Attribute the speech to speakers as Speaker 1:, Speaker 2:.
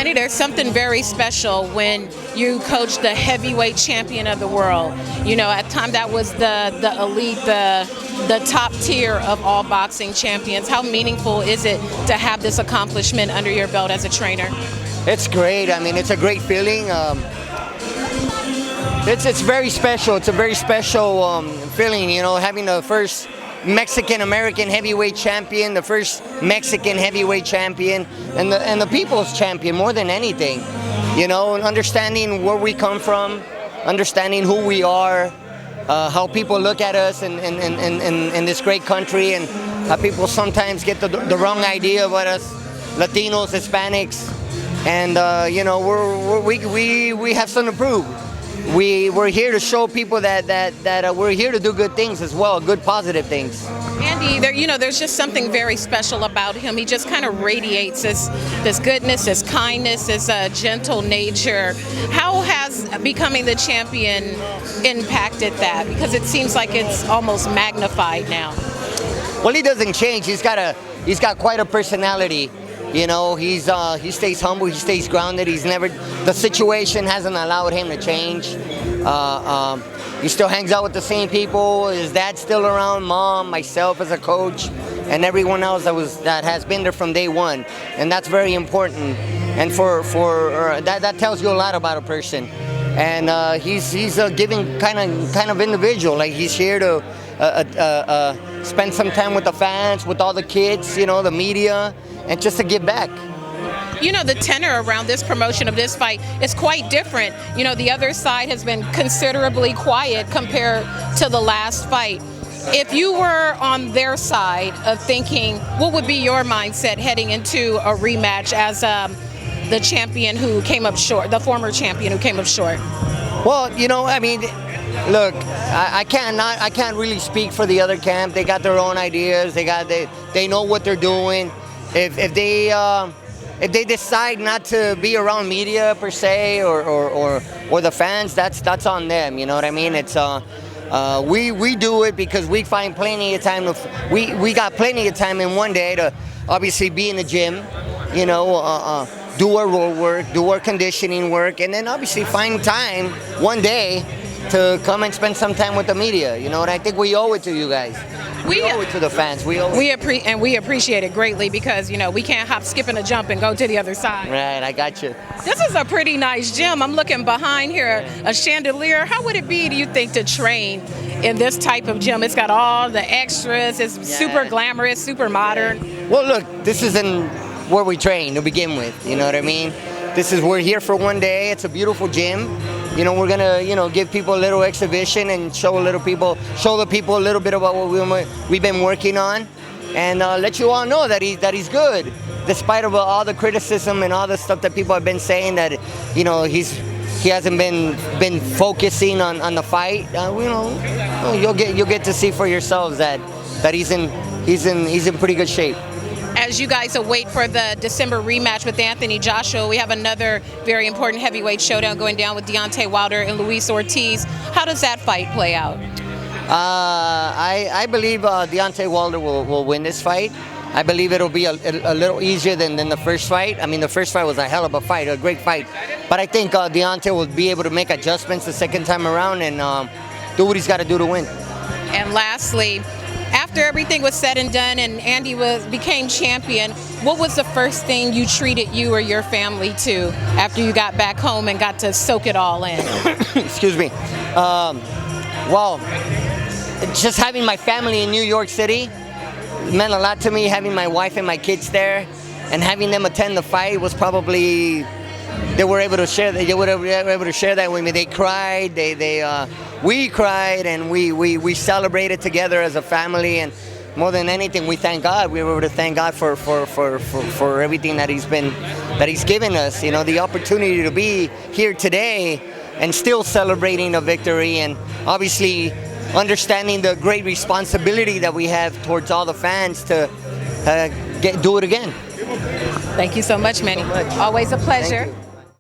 Speaker 1: Manny, there's something very special when you coach the heavyweight champion of the world. You know, at the time that was the elite, the top tier of all boxing champions. How meaningful is it to have this accomplishment under your belt as a trainer?
Speaker 2: It's great. I mean, it's a great feeling. It's very special. It's a very special feeling, you know, having the first Mexican-American heavyweight champion, the first Mexican heavyweight champion, and the people's champion more than anything. You know, and understanding where we come from, understanding who we are, how people look at us in this great country, and how people sometimes get the wrong idea about us, Latinos, Hispanics, and you know, we have something to prove. We're here to show people that we're here to do good things as well, good positive things.
Speaker 1: Andy, you know, there's just something very special about him. He just kind of radiates this goodness, this kindness, this gentle nature. How has becoming the champion impacted that? Because it seems like it's almost magnified now.
Speaker 2: Well, he doesn't change. He's got quite a personality. You know, he stays humble, he stays grounded. The situation hasn't allowed him to change. He still hangs out with the same people. His dad's still around, mom, myself as a coach, and everyone else that has been there from day one. And that's very important. And for that tells you a lot about a person. And he's a giving kind of individual. Like, he's here to spend some time with the fans, with all the kids, you know, the media, and just to give back.
Speaker 1: You know, the tenor around this promotion of this fight is quite different. You know, the other side has been considerably quiet compared to the last fight. If you were on their side of thinking, what would be your mindset heading into a rematch as the champion who came up short, the former champion who came up short?
Speaker 2: Well, you know, I mean, look, I can't really speak for the other camp. They got their own ideas. They know what they're doing. If they decide not to be around media per se or the fans, that's on them. You know what I mean? It's we do it because we find plenty of time. We got plenty of time in one day to obviously be in the gym. You know, do our road work, do our conditioning work, and then obviously find time one day to come and spend some time with the media. You know, and I think we owe it to you guys. We owe it to the fans. We
Speaker 1: appreciate it greatly because, you know, we can't hop, skip, and a jump and go to the other side.
Speaker 2: Right, I got you.
Speaker 1: This is a pretty nice gym. I'm looking behind here, a chandelier. How would it be, do you think, to train in this type of gym? It's got all the extras. It's super glamorous, super modern.
Speaker 2: Well, look, this isn't where we train to begin with. You know what I mean? We're here for one day. It's a beautiful gym. You know, we're gonna, you know, give people a little exhibition and show the people a little bit about what we've been working on, and let you all know that he's good, despite of all the criticism and all the stuff that people have been saying that, you know, he hasn't been focusing on the fight. You know, you'll get to see for yourselves that he's in pretty good shape.
Speaker 1: As you guys await for the December rematch with Anthony Joshua, we have another very important heavyweight showdown going down with Deontay Wilder and Luis Ortiz. How does that fight play out?
Speaker 2: I believe Deontay Wilder will win this fight. I believe it'll be a little easier than the first fight. I mean, the first fight was a hell of a fight, a great fight. But I think Deontay will be able to make adjustments the second time around and do what he's got to do to win.
Speaker 1: And lastly, after everything was said and done and Andy became champion, what was the first thing you treated you or your family to after you got back home and got to soak it all in?
Speaker 2: Excuse me. Well, just having my family in New York City meant a lot to me. Having my wife and my kids there and having them attend the fight was probably, they were able to share that with me. They cried, we cried, and we celebrated together as a family. And more than anything, we thank God. We were able to thank God for everything that He's given us. You know, the opportunity to be here today and still celebrating a victory, and obviously understanding the great responsibility that we have towards all the fans to do it again.
Speaker 1: Thank you so much, Manny. Always a pleasure.